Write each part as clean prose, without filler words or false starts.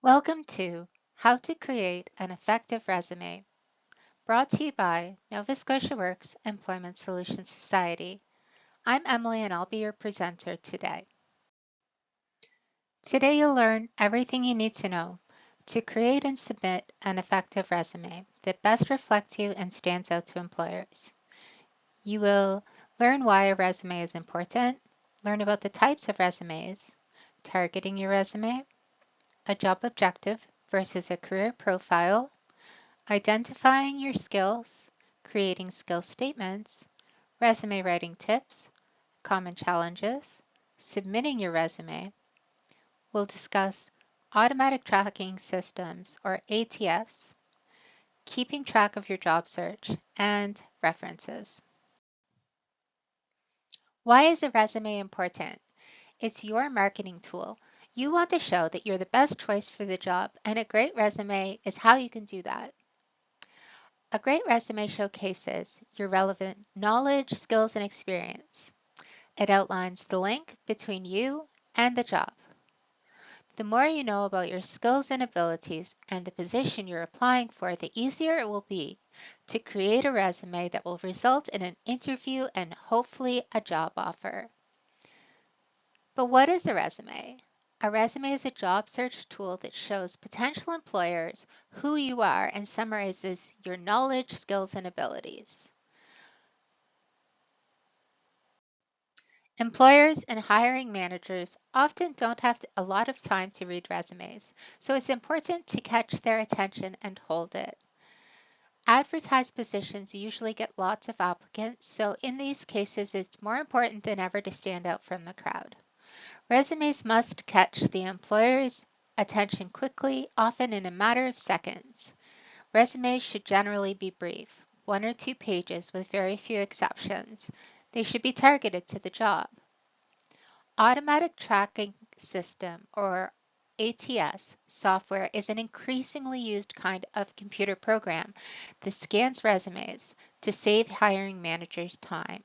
Welcome to How to Create an Effective Resume, brought to you by Nova Scotia Works Employment Solutions Society. I'm Emily and I'll be your presenter today. Today you'll learn everything you need to know to create and submit an effective resume that best reflects you and stands out to employers. You will learn why a resume is important, learn about the types of resumes, targeting your resume, a job objective versus a career profile, identifying your skills, creating skill statements, resume writing tips, common challenges, submitting your resume. We'll discuss automatic tracking systems or ATS, keeping track of your job search, and references. Why is a resume important? It's your marketing tool. You want to show that you're the best choice for the job, and a great resume is how you can do that. A great resume showcases your relevant knowledge, skills, and experience. It outlines the link between you and the job. The more you know about your skills and abilities and the position you're applying for, the easier it will be to create a resume that will result in an interview and hopefully a job offer. But what is a resume? A resume is a job search tool that shows potential employers who you are and summarizes your knowledge, skills, and abilities. Employers and hiring managers often don't have a lot of time to read resumes, so it's important to catch their attention and hold it. Advertised positions usually get lots of applicants, so in these cases it's more important than ever to stand out from the crowd. Resumes must catch the employer's attention quickly, often in a matter of seconds. Resumes should generally be brief, 1 or 2 pages with very few exceptions. They should be targeted to the job. Automatic Tracking System, or ATS, software is an increasingly used kind of computer program that scans resumes to save hiring managers time.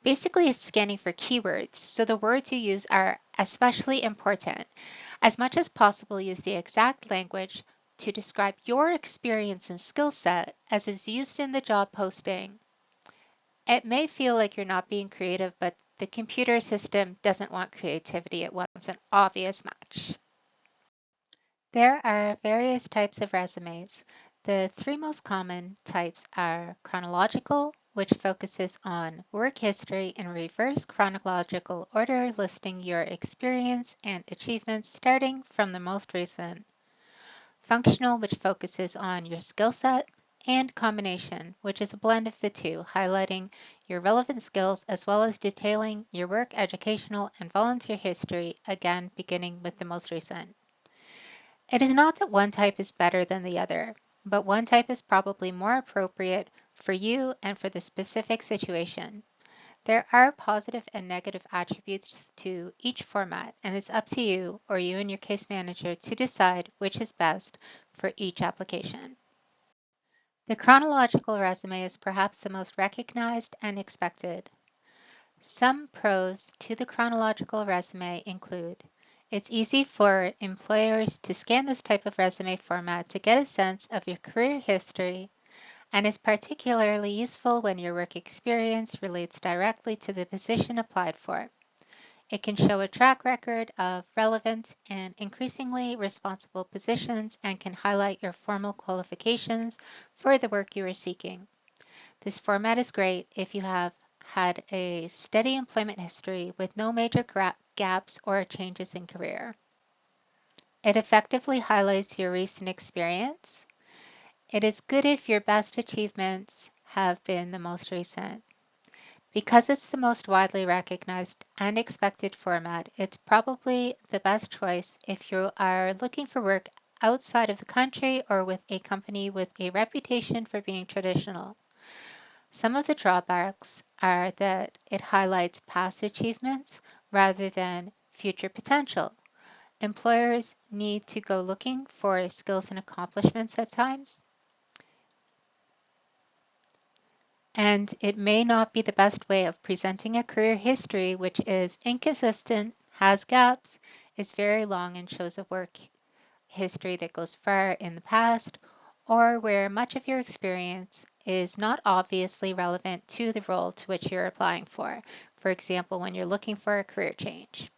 Basically, it's scanning for keywords, so the words you use are especially important. As much as possible, use the exact language to describe your experience and skill set as is used in the job posting. It may feel like you're not being creative, but the computer system doesn't want creativity. It wants an obvious match. There are various types of resumes. The 3 most common types are chronological, which focuses on work history in reverse chronological order, listing your experience and achievements starting from the most recent. Functional, which focuses on your skill set, and combination, which is a blend of the two, highlighting your relevant skills as well as detailing your work, educational, and volunteer history, again beginning with the most recent. It is not that one type is better than the other, but one type is probably more appropriate for you and for the specific situation. There are positive and negative attributes to each format, and it's up to you or you and your case manager to decide which is best for each application. The chronological resume is perhaps the most recognized and expected. Some pros to the chronological resume include it's easy for employers to scan this type of resume format to get a sense of your career history and is particularly useful when your work experience relates directly to the position applied for. It can show a track record of relevant and increasingly responsible positions and can highlight your formal qualifications for the work you are seeking. This format is great if you have had a steady employment history with no major gaps or changes in career. It effectively highlights your recent experience. It is good if your best achievements have been the most recent. Because it's the most widely recognized and expected format, it's probably the best choice if you are looking for work outside of the country or with a company with a reputation for being traditional. Some of the drawbacks are that it highlights past achievements rather than future potential. Employers need to go looking for skills and accomplishments at times, and it may not be the best way of presenting a career history which is inconsistent, has gaps, is very long, and shows a work history that goes far in the past, or where much of your experience is not obviously relevant to the role to which you're applying for. For example, when you're looking for a career change.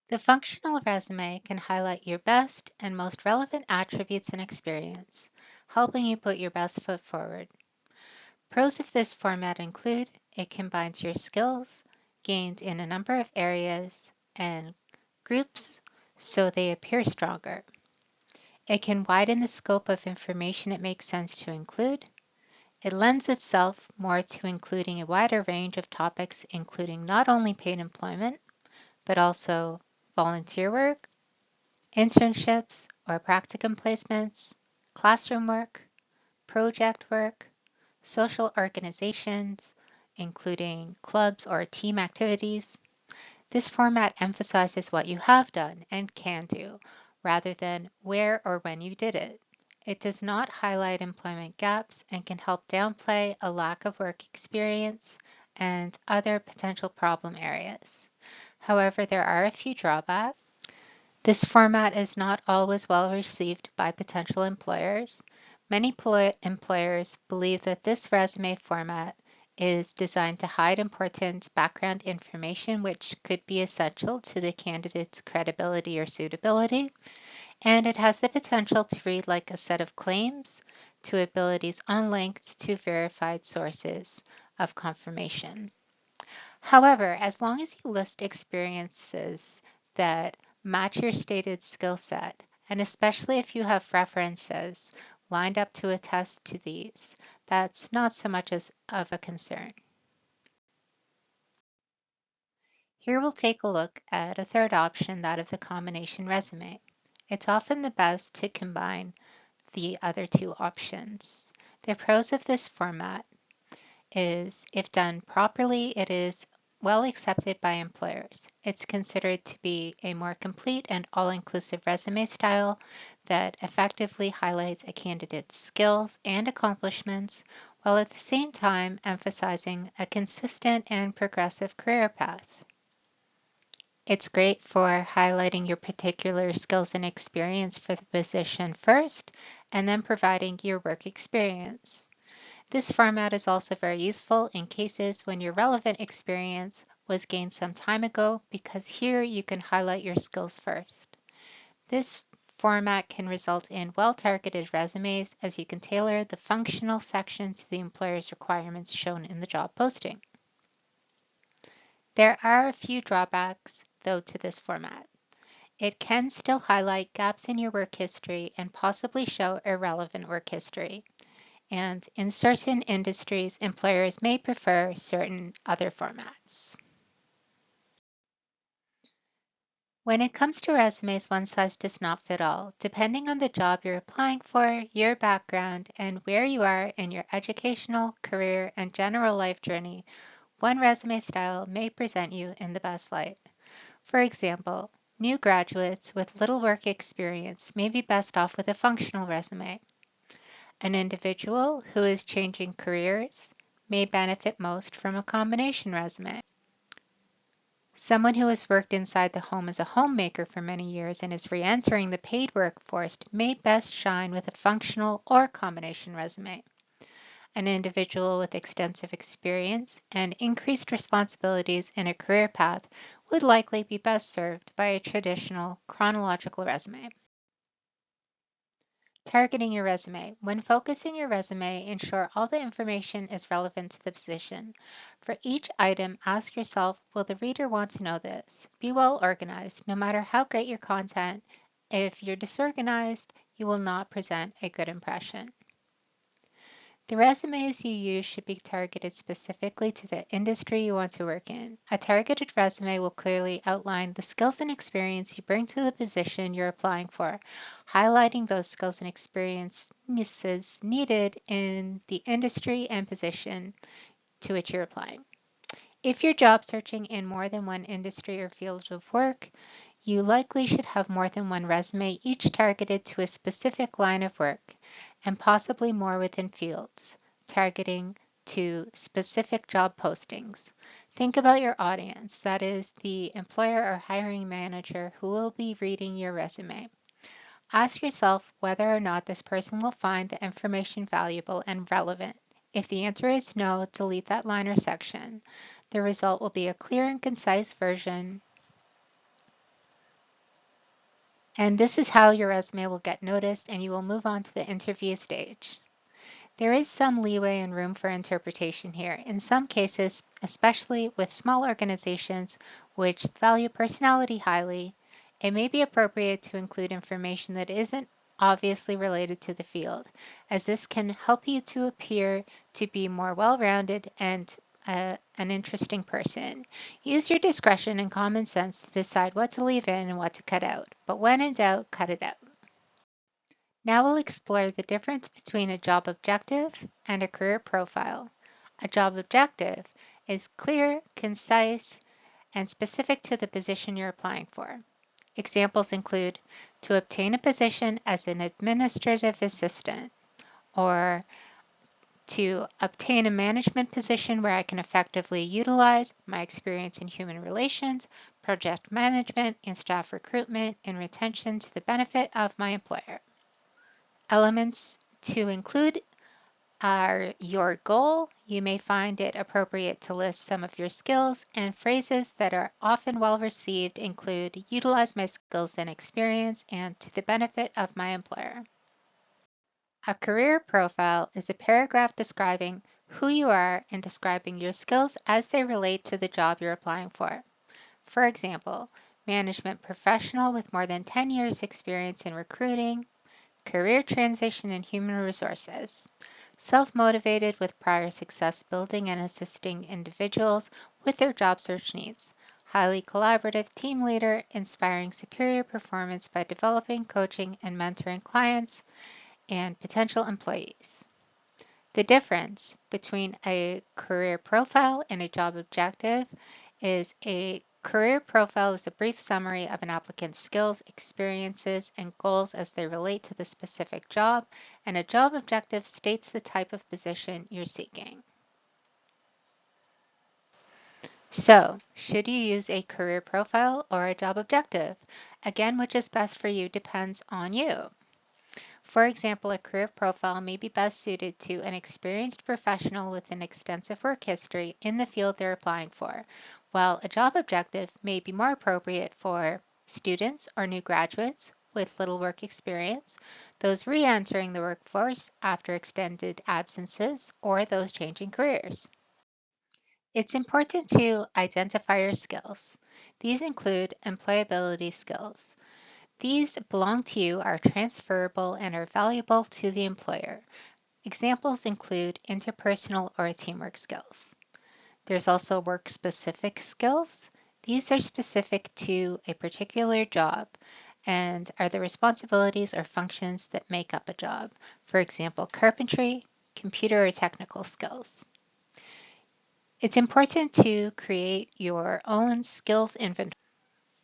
The functional resume can highlight your best and most relevant attributes and experience, helping you put your best foot forward. Pros of this format include it combines your skills gained in a number of areas and groups so they appear stronger. It can widen the scope of information it makes sense to include. It lends itself more to including a wider range of topics, including not only paid employment, but also volunteer work, internships or practicum placements, classroom work, project work, social organizations, including clubs or team activities. This format emphasizes what you have done and can do, rather than where or when you did it. It does not highlight employment gaps and can help downplay a lack of work experience and other potential problem areas. However, there are a few drawbacks. This format is not always well received by potential employers. Many employers believe that this resume format is designed to hide important background information which could be essential to the candidate's credibility or suitability, and it has the potential to read like a set of claims to abilities unlinked to verified sources of confirmation. However, as long as you list experiences that match your stated skill set, and especially if you have references lined up to attest to these, that's not so much as of a concern. Here we'll take a look at a third option, that of the combination resume. It's often the best to combine the other two options. The pros of this format is if done properly, it is well accepted by employers. It's considered to be a more complete and all-inclusive resume style that effectively highlights a candidate's skills and accomplishments while at the same time emphasizing a consistent and progressive career path. It's great for highlighting your particular skills and experience for the position first, and then providing your work experience. This format is also very useful in cases when your relevant experience was gained some time ago, because here you can highlight your skills first. This format can result in well-targeted resumes as you can tailor the functional section to the employer's requirements shown in the job posting. There are a few drawbacks, though, to this format. It can still highlight gaps in your work history and possibly show irrelevant work history. And in certain industries, employers may prefer certain other formats. When it comes to resumes, one size does not fit all. Depending on the job you're applying for, your background, and where you are in your educational, career, and general life journey, one resume style may present you in the best light. For example, new graduates with little work experience may be best off with a functional resume. An individual who is changing careers may benefit most from a combination resume. Someone who has worked inside the home as a homemaker for many years and is re-entering the paid workforce may best shine with a functional or combination resume. An individual with extensive experience and increased responsibilities in a career path would likely be best served by a traditional chronological resume. Targeting your resume. When focusing your resume, ensure all the information is relevant to the position. For each item, ask yourself, will the reader want to know this? Be well organized. No matter how great your content, if you're disorganized, you will not present a good impression. The resumes you use should be targeted specifically to the industry you want to work in. A targeted resume will clearly outline the skills and experience you bring to the position you're applying for, highlighting those skills and experiences needed in the industry and position to which you're applying. If you're job searching in more than one industry or field of work, you likely should have more than one resume, each targeted to a specific line of work, and possibly more within fields, targeting to specific job postings. Think about your audience, that is, the employer or hiring manager who will be reading your resume. Ask yourself whether or not this person will find the information valuable and relevant. If the answer is no, delete that line or section. The result will be a clear and concise version, and this is how your resume will get noticed and you will move on to the interview stage. There is some leeway and room for interpretation here. In some cases, especially with small organizations which value personality highly, it may be appropriate to include information that isn't obviously related to the field, as this can help you to appear to be more well-rounded and an interesting person. Use your discretion and common sense to decide what to leave in and what to cut out, but when in doubt, cut it out. Now we'll explore the difference between a job objective and a career profile. A job objective is clear, concise, and specific to the position you're applying for. Examples include to obtain a position as an administrative assistant, or to obtain a management position where I can effectively utilize my experience in human relations, project management, and staff recruitment and retention to the benefit of my employer. Elements to include are your goal. You may find it appropriate to list some of your skills, and phrases that are often well received include utilize my skills and experience and to the benefit of my employer. A career profile is a paragraph describing who you are and describing your skills as they relate to the job you're applying for. For example, management professional with more than 10 years experience in recruiting, career transition in human resources. Self-motivated with prior success building and assisting individuals with their job search needs. Highly collaborative team leader, inspiring superior performance by developing, coaching, and mentoring clients and potential employees. The difference between a career profile and a job objective is a career profile is a brief summary of an applicant's skills, experiences, and goals as they relate to the specific job, and a job objective states the type of position you're seeking. So, should you use a career profile or a job objective? Again, which is best for you depends on you. For example, a career profile may be best suited to an experienced professional with an extensive work history in the field they're applying for, while a job objective may be more appropriate for students or new graduates with little work experience, those re-entering the workforce after extended absences, or those changing careers. It's important to identify your skills. These include employability skills. These belong to you, are transferable, and are valuable to the employer. Examples include interpersonal or teamwork skills. There's also work-specific skills. These are specific to a particular job and are the responsibilities or functions that make up a job. For example, carpentry, computer or technical skills. It's important to create your own skills inventory.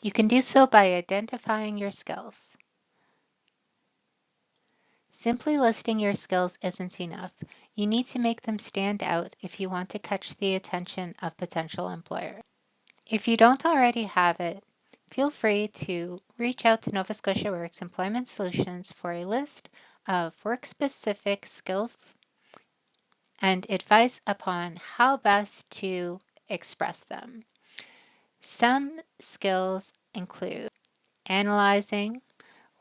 You can do so by identifying your skills. Simply listing your skills isn't enough. You need to make them stand out if you want to catch the attention of potential employers. If you don't already have it, feel free to reach out to Nova Scotia Works Employment Solutions for a list of work-specific skills and advice upon how best to express them. Some skills include analyzing,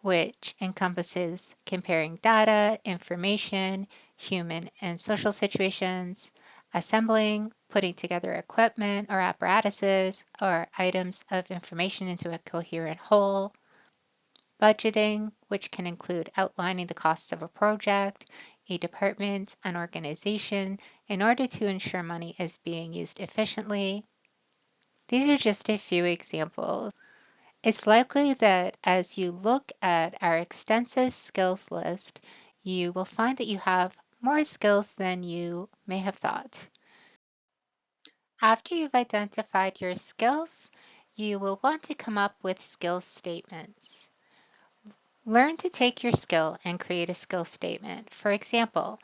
which encompasses comparing data, information, human and social situations, assembling, putting together equipment or apparatuses or items of information into a coherent whole, budgeting, which can include outlining the costs of a project, a department, an organization, in order to ensure money is being used efficiently. These are just a few examples. It's likely that as you look at our extensive skills list, you will find that you have more skills than you may have thought. After you've identified your skills, you will want to come up with skill statements. Learn to take your skill and create a skill statement. For example,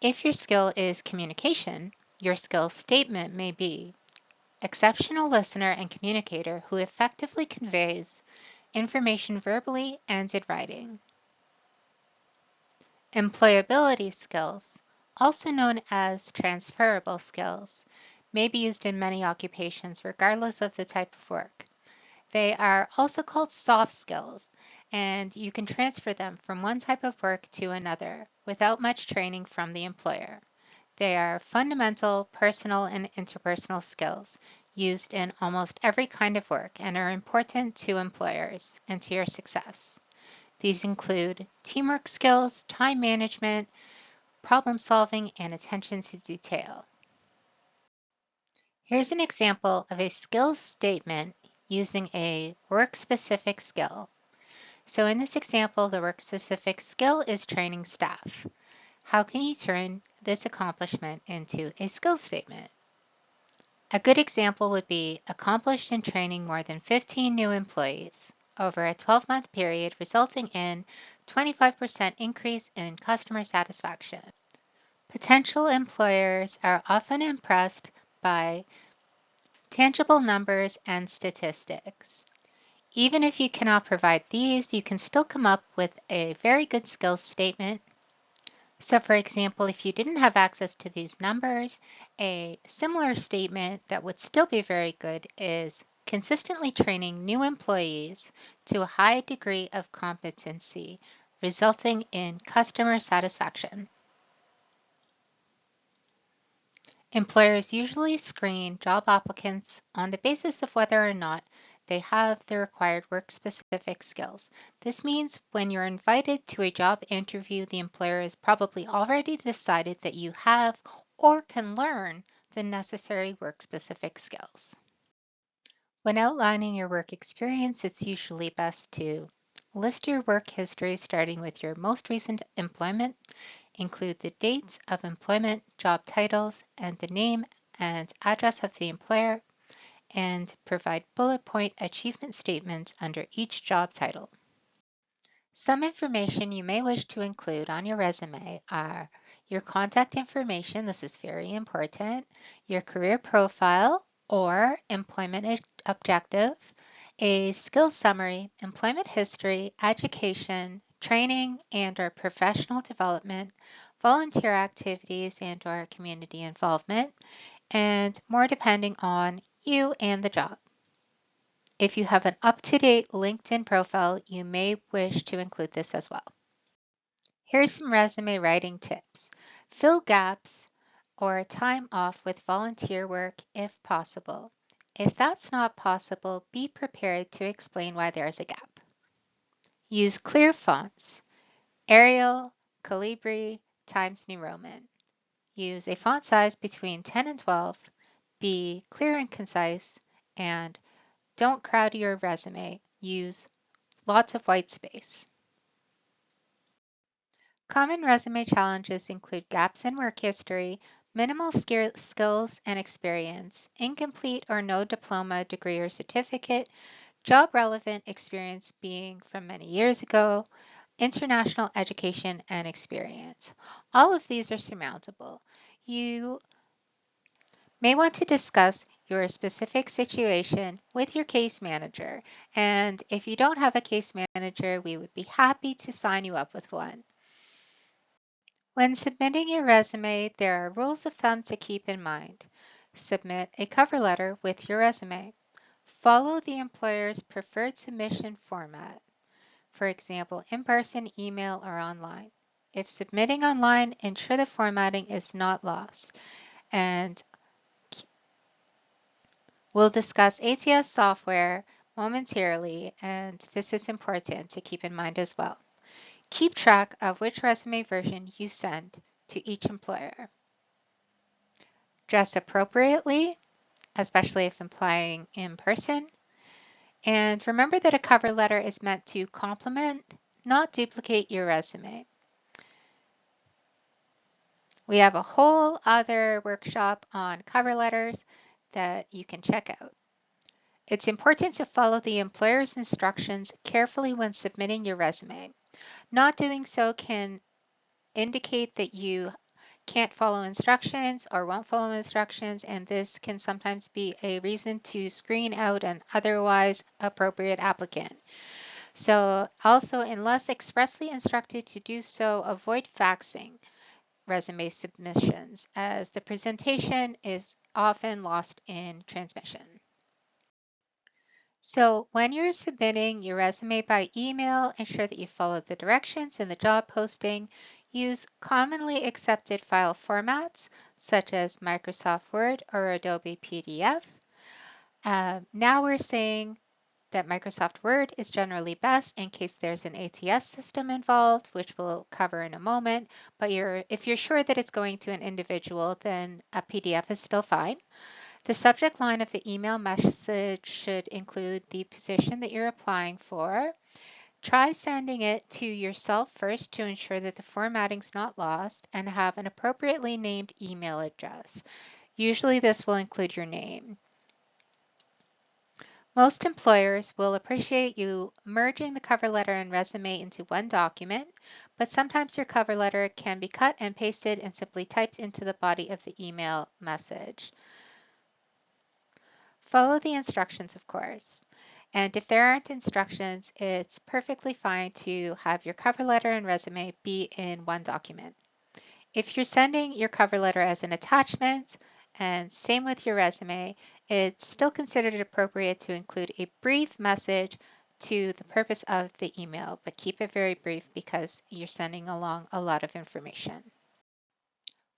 if your skill is communication, your skill statement may be exceptional listener and communicator who effectively conveys information verbally and in writing. Employability skills, also known as transferable skills, may be used in many occupations regardless of the type of work. They are also called soft skills, and you can transfer them from one type of work to another without much training from the employer. They are fundamental personal and interpersonal skills used in almost every kind of work and are important to employers and to your success. These include teamwork skills, time management, problem solving, and attention to detail. Here's an example of a skills statement using a work-specific skill. So in this example, the work-specific skill is training staff. How can you turn this accomplishment into a skill statement? A good example would be accomplished in training more than 15 new employees over a 12-month period, resulting in 25% increase in customer satisfaction. Potential employers are often impressed by tangible numbers and statistics. Even if you cannot provide these, you can still come up with a very good skills statement. So for example, if you didn't have access to these numbers, a similar statement that would still be very good is consistently training new employees to a high degree of competency, resulting in customer satisfaction. Employers usually screen job applicants on the basis of whether or not they have the required work-specific skills. This means when you're invited to a job interview, the employer has probably already decided that you have or can learn the necessary work-specific skills. When outlining your work experience, it's usually best to list your work history starting with your most recent employment. Include the dates of employment, job titles, and the name and address of the employer, and provide bullet point achievement statements under each job title. Some information you may wish to include on your resume are your contact information, this is very important, your career profile or employment objective, a skills summary, employment history, education, training and or professional development, volunteer activities and or community involvement, and more depending on you and the job. If you have an up-to-date LinkedIn profile, you may wish to include this as well. Here's some resume writing tips. Fill gaps or time off with volunteer work if possible. If that's not possible, be prepared to explain why there's a gap. Use clear fonts, Arial, Calibri, Times New Roman. Use a font size between 10 and 12. Be clear and concise, and don't crowd your resume. Use lots of white space. Common resume challenges include gaps in work history, minimal skills and experience, incomplete or no diploma, degree, or certificate, job relevant experience being from many years ago, international education and experience. All of these are surmountable. You may want to discuss your specific situation with your case manager, and if you don't have a case manager, we would be happy to sign you up with one. When submitting your resume, there are rules of thumb to keep in mind. Submit a cover letter with your resume. Follow the employer's preferred submission format, for example, in-person, email, or online. If submitting online, ensure the formatting is not lost. And we'll discuss ATS software momentarily, and this is important to keep in mind as well. Keep track of which resume version you send to each employer. Dress appropriately, especially if applying in person. And remember that a cover letter is meant to complement, not duplicate your resume. We have a whole other workshop on cover letters that you can check out. It's important to follow the employer's instructions carefully when submitting your resume. Not doing so can indicate that you can't follow instructions or won't follow instructions, and this can sometimes be a reason to screen out an otherwise appropriate applicant. So also, unless expressly instructed to do so, avoid faxing resume submissions as the presentation is often lost in transmission. So when you're submitting your resume by email, ensure that you follow the directions in the job posting. Use commonly accepted file formats such as Microsoft Word or Adobe PDF. Now we're saying that Microsoft Word is generally best in case there's an ATS system involved, which we'll cover in a moment. But if you're sure that it's going to an individual, then a PDF is still fine. The subject line of the email message should include the position that you're applying for. Try sending it to yourself first to ensure that the formatting's not lost, and have an appropriately named email address. Usually this will include your name. Most employers will appreciate you merging the cover letter and resume into one document, but sometimes your cover letter can be cut and pasted and simply typed into the body of the email message. Follow the instructions, of course. And if there aren't instructions, it's perfectly fine to have your cover letter and resume be in one document. If you're sending your cover letter as an attachment, and same with your resume, it's still considered appropriate to include a brief message to the purpose of the email, but keep it very brief because you're sending along a lot of information.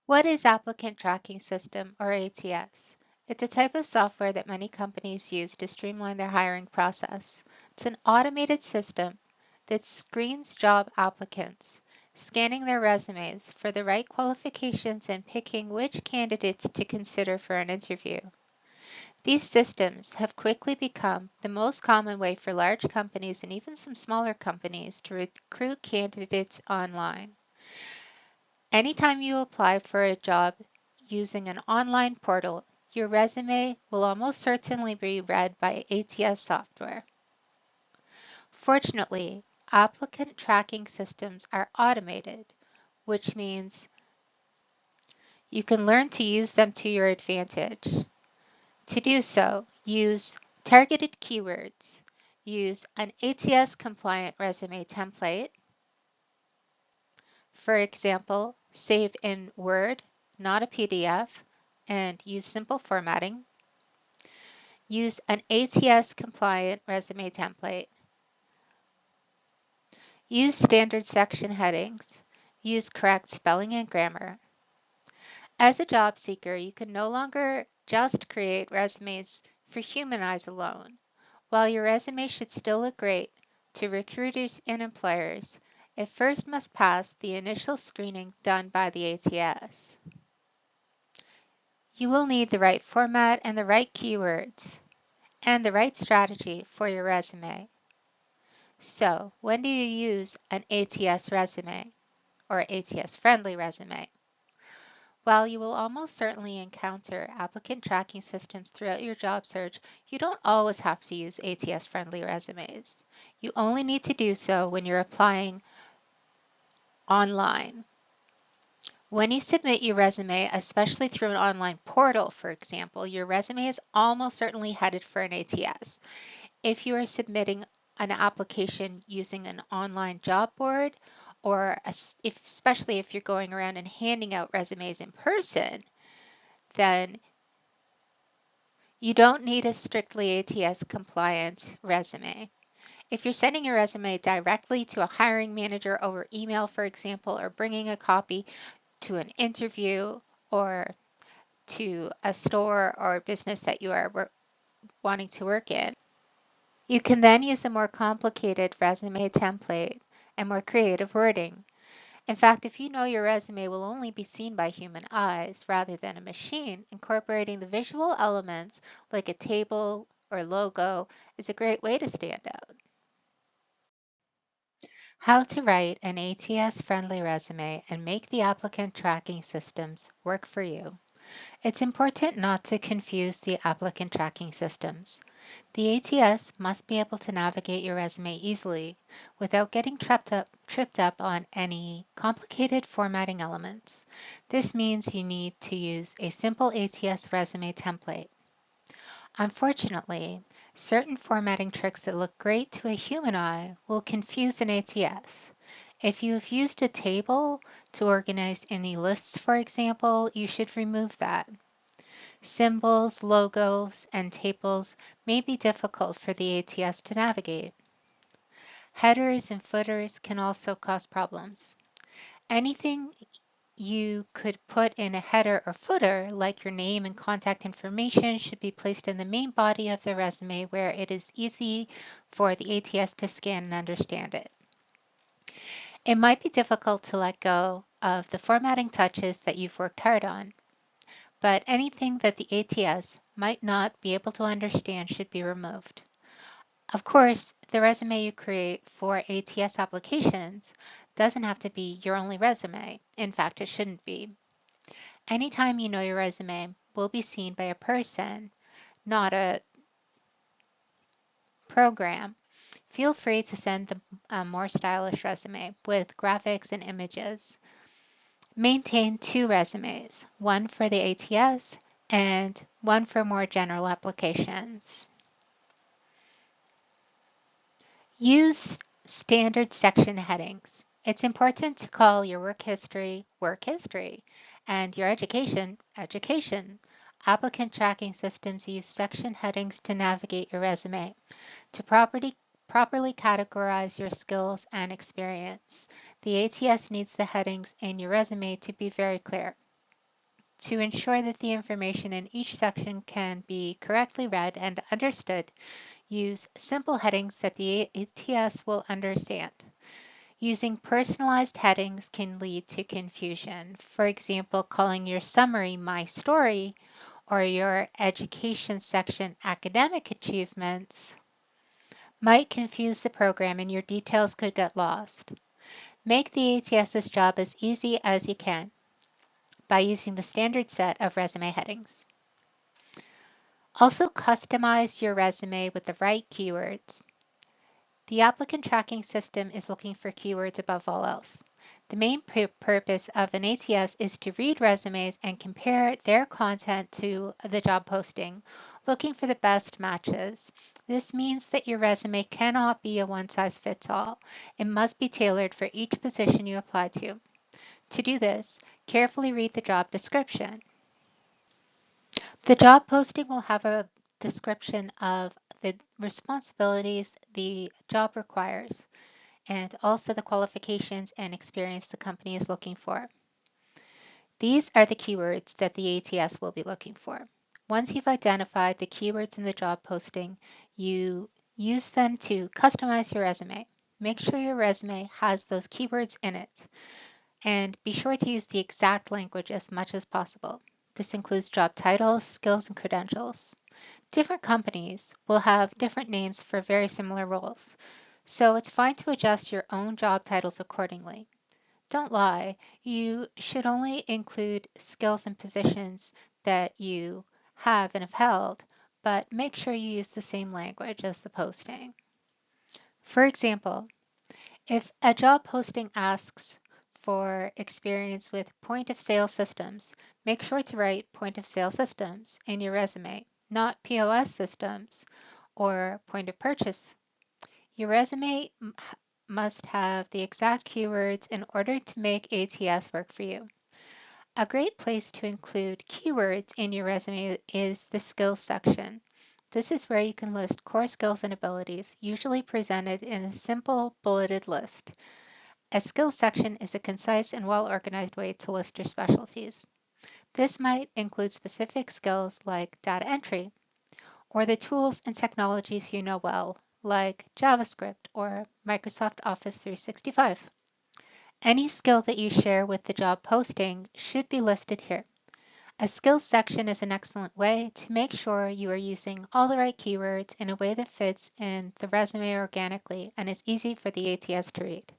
What is Applicant Tracking System, or ATS? It's a type of software that many companies use to streamline their hiring process. It's an automated system that screens job applicants, scanning their resumes for the right qualifications and picking which candidates to consider for an interview. These systems have quickly become the most common way for large companies and even some smaller companies to recruit candidates online. Anytime you apply for a job using an online portal, your resume will almost certainly be read by ATS software. Fortunately, applicant tracking systems are automated, which means you can learn to use them to your advantage. To do so, use targeted keywords. Use an ATS compliant resume template. For example, save in Word, not a PDF, and use simple formatting. Use an ATS compliant resume template. Use standard section headings. Use correct spelling and grammar. As a job seeker, you can no longer just create resumes for human eyes alone. While your resume should still look great to recruiters and employers, it first must pass the initial screening done by the ATS. You will need the right format and the right keywords and the right strategy for your resume. So, when do you use an ATS resume or ATS friendly resume? While you will almost certainly encounter applicant tracking systems throughout your job search, you don't always have to use ATS friendly resumes. You only need to do so when you're applying online. When you submit your resume, especially through an online portal, for example, your resume is almost certainly headed for an ATS. If you are submitting an application using an online job board, or especially if you're going around and handing out resumes in person, then you don't need a strictly ATS compliant resume. If you're sending your resume directly to a hiring manager over email, for example, or bringing a copy to an interview or to a store or business that you are wanting to work in, you can then use a more complicated resume template and more creative wording. In fact, if you know your resume will only be seen by human eyes rather than a machine, incorporating the visual elements like a table or logo is a great way to stand out. How to write an ATS-friendly resume and make the applicant tracking systems work for you. It's important not to confuse the applicant tracking systems. The ATS must be able to navigate your resume easily without getting tripped up on any complicated formatting elements. This means you need to use a simple ATS resume template. Unfortunately, Certain formatting tricks that look great to a human eye will confuse an ATS. If you have used a table to organize any lists, for example, you should remove that. Symbols, logos, and tables may be difficult for the ATS to navigate. Headers and footers can also cause problems. Anything you could put in a header or footer, like your name and contact information, should be placed in the main body of the resume where it is easy for the ATS to scan and understand it. It might be difficult to let go of the formatting touches that you've worked hard on, but anything that the ATS might not be able to understand should be removed. Of course, the resume you create for ATS applications doesn't have to be your only resume. In fact, it shouldn't be. Anytime you know your resume will be seen by a person, not a program, feel free to send a more stylish resume with graphics and images. Maintain two resumes, one for the ATS and one for more general applications. Use standard section headings. It's important to call your work history, and your education, education. Applicant Tracking Systems use section headings to navigate your resume, to properly categorize your skills and experience. The ATS needs the headings in your resume to be very clear. To ensure that the information in each section can be correctly read and understood, use simple headings that the ATS will understand. Using personalized headings can lead to confusion. For example, calling your summary My Story or your education section Academic Achievements might confuse the program and your details could get lost. Make the ATS's job as easy as you can by using the standard set of resume headings. Also, customize your resume with the right keywords. The applicant tracking system is looking for keywords above all else. The main purpose of an ATS is to read resumes and compare their content to the job posting, looking for the best matches. This means that your resume cannot be a one-size-fits-all. It must be tailored for each position you apply to. To do this, carefully read the job description. The job posting will have a description of the responsibilities the job requires and also the qualifications and experience the company is looking for. These are the keywords that the ATS will be looking for. Once you've identified the keywords in the job posting, you use them to customize your resume. Make sure your resume has those keywords in it, and be sure to use the exact language as much as possible. This includes job titles, skills, and credentials. Different companies will have different names for very similar roles, so it's fine to adjust your own job titles accordingly. Don't lie, you should only include skills and positions that you have and have held, but make sure you use the same language as the posting. For example, if a job posting asks for experience with point of sale systems, make sure to write point of sale systems in your resume, not POS systems or point of purchase. Your resume must have the exact keywords in order to make ATS work for you. A great place to include keywords in your resume is the skills section. This is where you can list core skills and abilities, usually presented in a simple bulleted list. A skills section is a concise and well-organized way to list your specialties. This might include specific skills like data entry, or the tools and technologies you know well, like JavaScript or Microsoft Office 365. Any skill that you share with the job posting should be listed here. A skills section is an excellent way to make sure you are using all the right keywords in a way that fits in the resume organically and is easy for the ATS to read.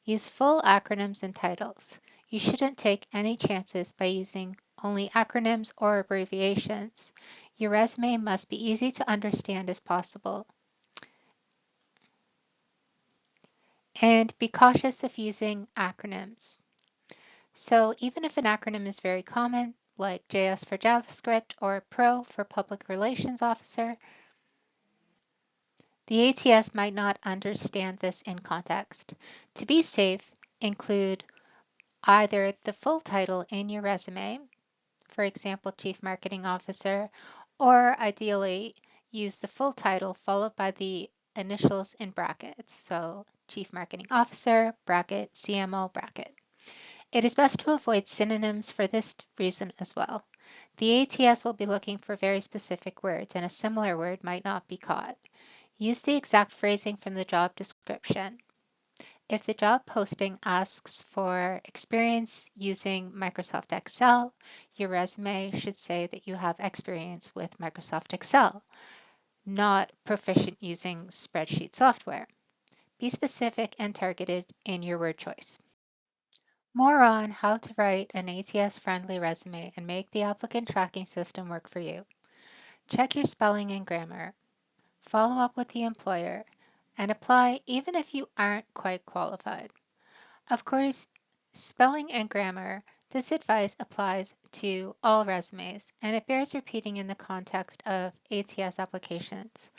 Use full acronyms and titles. You shouldn't take any chances by using only acronyms or abbreviations. Your resume must be easy to understand as possible. And be cautious of using acronyms. So even if an acronym is very common, like JS for JavaScript or PRO for Public Relations Officer, The ATS might not understand this in context. To be safe, include either the full title in your resume, for example, Chief Marketing Officer, or ideally use the full title followed by the initials in brackets. So Chief Marketing Officer, bracket, CMO, bracket. It is best to avoid synonyms for this reason as well. The ATS will be looking for very specific words, and a similar word might not be caught. Use the exact phrasing from the job description. If the job posting asks for experience using Microsoft Excel, your resume should say that you have experience with Microsoft Excel, not proficient using spreadsheet software. Be specific and targeted in your word choice. More on how to write an ATS-friendly resume and make the applicant tracking system work for you. Check your spelling and grammar. Follow up with the employer, and apply even if you aren't quite qualified. Of course, spelling and grammar, this advice applies to all resumes, and it bears repeating in the context of ATS applications.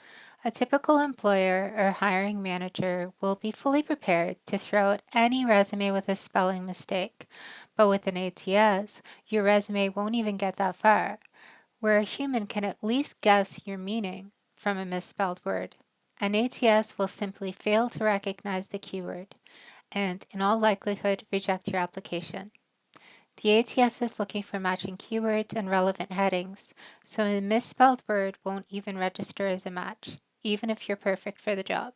A typical employer or hiring manager will be fully prepared to throw out any resume with a spelling mistake, but with an ATS, your resume won't even get that far, where a human can at least guess your meaning from a misspelled word. An ATS will simply fail to recognize the keyword and, in all likelihood, reject your application. The ATS is looking for matching keywords and relevant headings, so a misspelled word won't even register as a match, even if you're perfect for the job.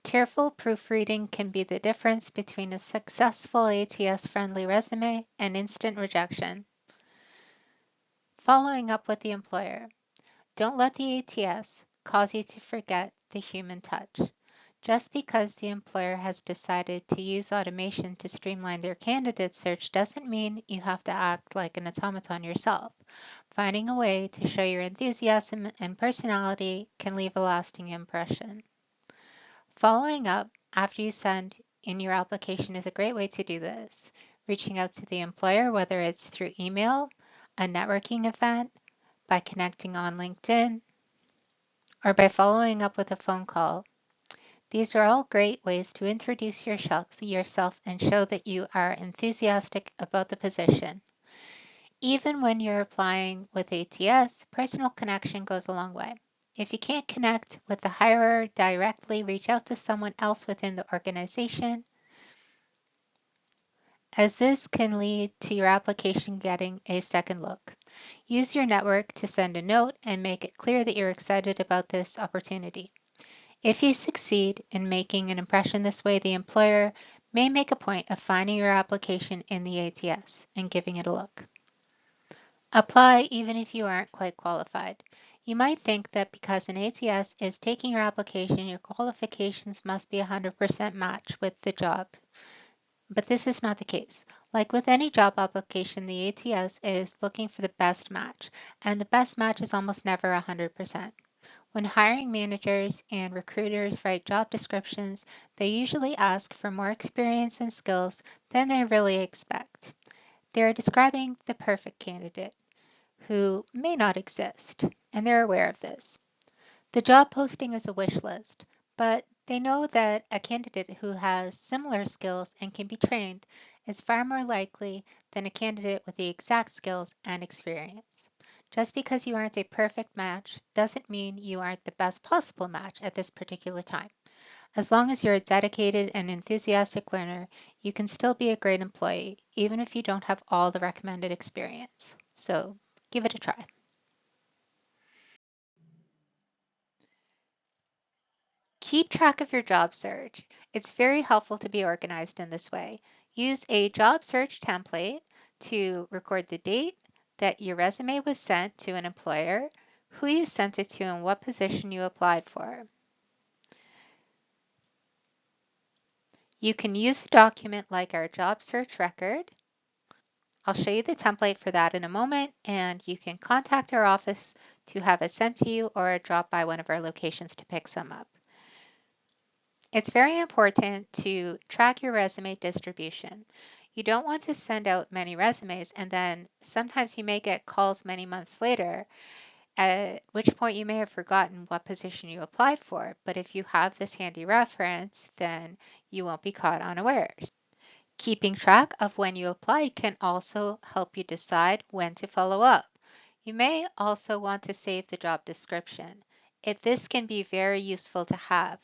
Careful proofreading can be the difference between a successful ATS-friendly resume and instant rejection. Following up with the employer. Don't let the ATS cause you to forget the human touch. Just because the employer has decided to use automation to streamline their candidate search doesn't mean you have to act like an automaton yourself. Finding a way to show your enthusiasm and personality can leave a lasting impression. Following up after you send in your application is a great way to do this. Reaching out to the employer, whether it's through email, a networking event, by connecting on LinkedIn, or by following up with a phone call. These are all great ways to introduce yourself and show that you are enthusiastic about the position. Even when you're applying with ATS, personal connection goes a long way. If you can't connect with the hirer directly, reach out to someone else within the organization, as this can lead to your application getting a second look. Use your network to send a note and make it clear that you're excited about this opportunity. If you succeed in making an impression this way, the employer may make a point of finding your application in the ATS and giving it a look. Apply even if you aren't quite qualified. You might think that because an ATS is taking your application, your qualifications must be 100% match with the job. But this is not the case. Like with any job application, the ATS is looking for the best match, and the best match is almost never 100%. When hiring managers and recruiters write job descriptions, they usually ask for more experience and skills than they really expect. They are describing the perfect candidate who may not exist, and they're aware of this. The job posting is a wish list, but they know that a candidate who has similar skills and can be trained is far more likely than a candidate with the exact skills and experience. Just because you aren't a perfect match doesn't mean you aren't the best possible match at this particular time. As long as you're a dedicated and enthusiastic learner, you can still be a great employee, even if you don't have all the recommended experience. So give it a try. Keep track of your job search. It's very helpful to be organized in this way. Use a job search template to record the date that your resume was sent to an employer, who you sent it to, and what position you applied for. You can use a document like our job search record. I'll show you the template for that in a moment, and you can contact our office to have it sent to you or drop by one of our locations to pick some up. It's very important to track your resume distribution. You don't want to send out many resumes and then sometimes you may get calls many months later at which point you may have forgotten what position you applied for. But if you have this handy reference, then you won't be caught unawares. Keeping track of when you applied can also help you decide when to follow up. You may also want to save the job description. This can be very useful to have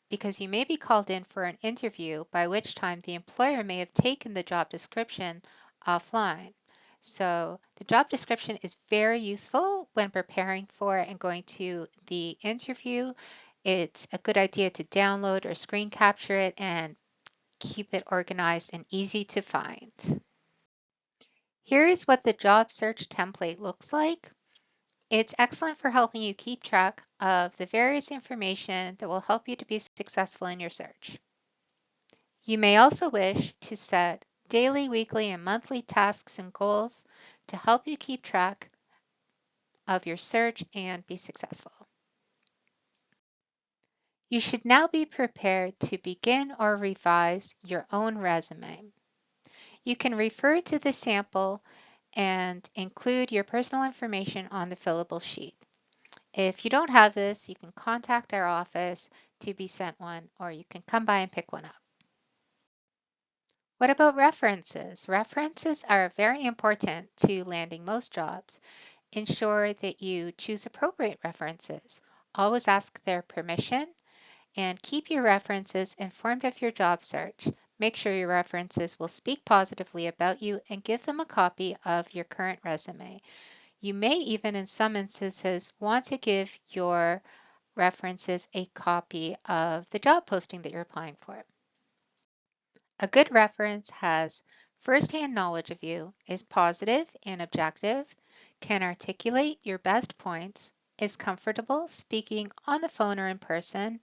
because you may be called in for an interview, by which time the employer may have taken the job description offline. So the job description is very useful when preparing for and going to the interview. It's a good idea to download or screen capture it and keep it organized and easy to find. Here is what the job search template looks like. It's excellent for helping you keep track of the various information that will help you to be successful in your search. You may also wish to set daily, weekly, and monthly tasks and goals to help you keep track of your search and be successful. You should now be prepared to begin or revise your own resume. You can refer to the sample and include your personal information on the fillable sheet. If you don't have this, you can contact our office to be sent one, or you can come by and pick one up. What about references? References are very important to landing most jobs. Ensure that you choose appropriate references. Always ask their permission and keep your references informed of your job search. Make sure your references will speak positively about you and give them a copy of your current resume. You may even, in some instances, want to give your references a copy of the job posting that you're applying for. A good reference has firsthand knowledge of you, is positive and objective, can articulate your best points, is comfortable speaking on the phone or in person,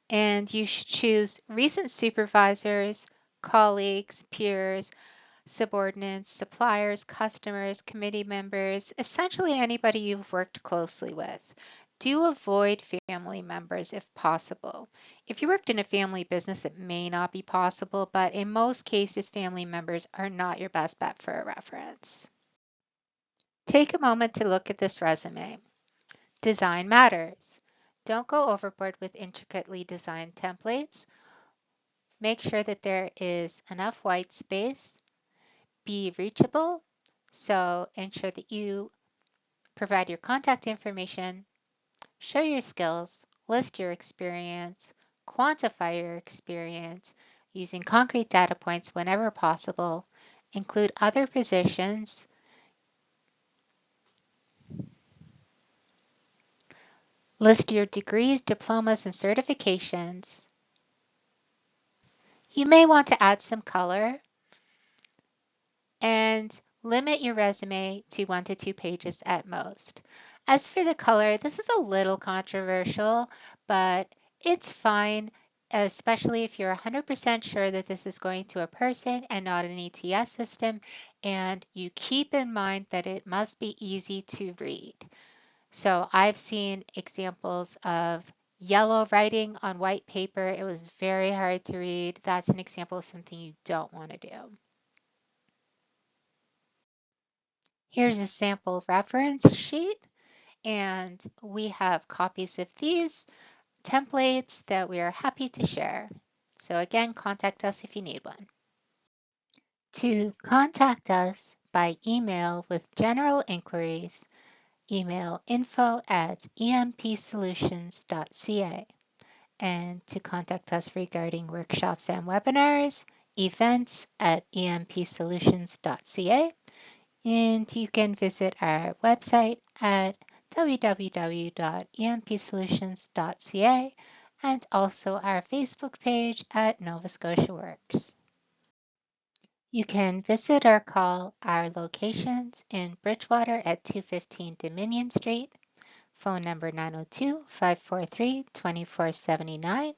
and you should choose recent supervisors, colleagues, peers, subordinates, suppliers, customers, committee members, essentially anybody you've worked closely with. Do avoid family members if possible. If you worked in a family business, it may not be possible, but in most cases, family members are not your best bet for a reference. Take a moment to look at this resume. Design matters. Don't go overboard with intricately designed templates. Make sure that there is enough white space. Be reachable. So ensure that you provide your contact information, show your skills, list your experience, quantify your experience using concrete data points whenever possible, include other positions, list your degrees, diplomas, and certifications. You may want to add some color and limit your resume to 1 to 2 pages at most. As for the color, this is a little controversial, but it's fine, especially if you're 100% sure that this is going to a person and not an ETS system, and you keep in mind that it must be easy to read. So I've seen examples of yellow writing on white paper. It was very hard to read. That's an example of something you don't want to do. Here's a sample reference sheet, and we have copies of these templates that we are happy to share. So again, contact us if you need one. To contact us by email with general inquiries, email info@empsolutions.ca. And to contact us regarding workshops and webinars, events at empsolutions.ca. And you can visit our website at www.empsolutions.ca and also our Facebook page at Nova Scotia Works. You can visit or call our locations in Bridgewater at 215 Dominion Street, phone number 902-543-2479.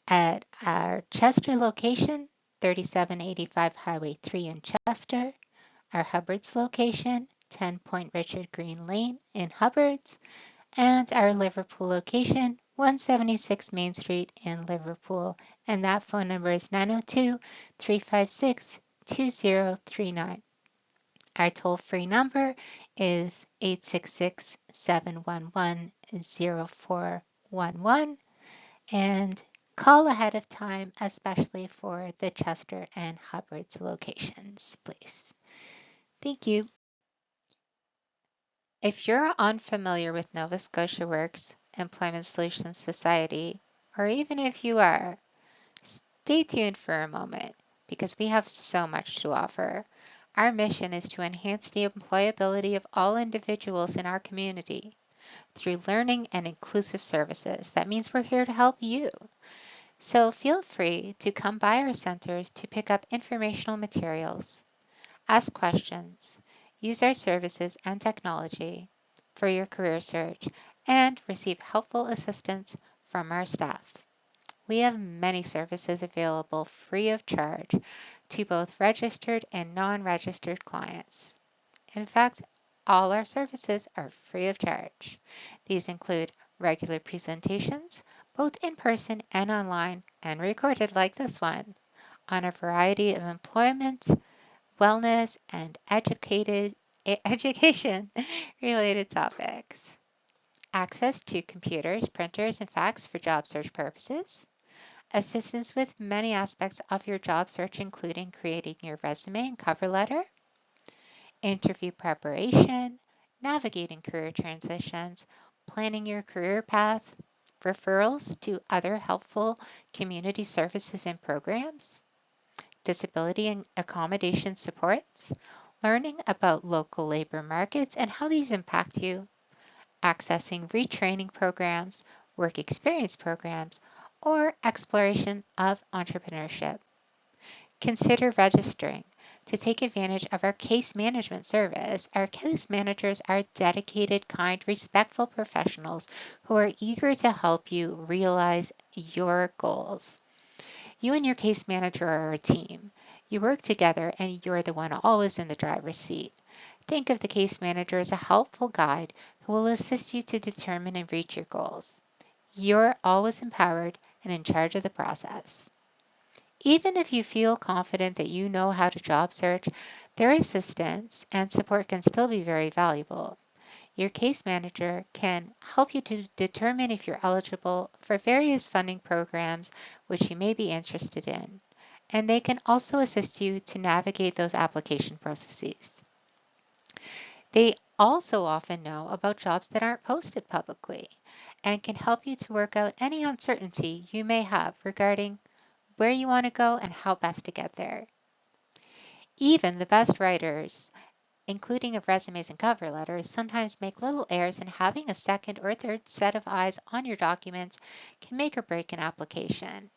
At our Chester location, 3785 Highway 3 in Chester, our Hubbard's location, 10 Point Richard Green Lane in Hubbard's, and our Liverpool location, 176 Main Street in Liverpool, and that phone number is 902-356-2039. Our toll-free number is 866-711-0411, and call ahead of time, especially for the Chester and Hubbard's locations, please. Thank you. If you're unfamiliar with Nova Scotia Works Employment Solutions Society, or even if you are, stay tuned for a moment because we have so much to offer. Our mission is to enhance the employability of all individuals in our community through learning and inclusive services. That means we're here to help you. So feel free to come by our centers to pick up informational materials, ask questions, use our services and technology for your career search, and receive helpful assistance from our staff. We have many services available free of charge to both registered and non-registered clients. In fact, all our services are free of charge. These include regular presentations, both in person and online, and recorded like this one, on a variety of employment, wellness, and education related topics. Access to computers, printers, and fax for job search purposes. Assistance with many aspects of your job search, including creating your resume and cover letter, interview preparation, navigating career transitions, planning your career path, referrals to other helpful community services and programs, disability and accommodation supports, learning about local labor markets and how these impact you, accessing retraining programs, work experience programs, or exploration of entrepreneurship. Consider registering to take advantage of our case management service. Our case managers are dedicated, kind, respectful professionals who are eager to help you realize your goals. You and your case manager are a team. You work together and you're the one always in the driver's seat. Think of the case manager as a helpful guide who will assist you to determine and reach your goals. You're always empowered and in charge of the process. Even if you feel confident that you know how to job search, their assistance and support can still be very valuable. Your case manager can help you to determine if you're eligible for various funding programs which you may be interested in, and they can also assist you to navigate those application processes. They also often know about jobs that aren't posted publicly and can help you to work out any uncertainty you may have regarding where you want to go and how best to get there. Even the best writers, including of resumes and cover letters, sometimes make little errors, and having a second or third set of eyes on your documents can make or break an application.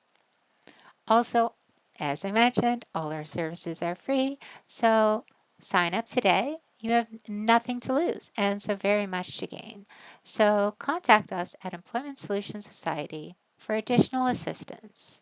Also, as I mentioned, all our services are free, so sign up today. You have nothing to lose and so very much to gain. So contact us at Employment Solutions Society for additional assistance.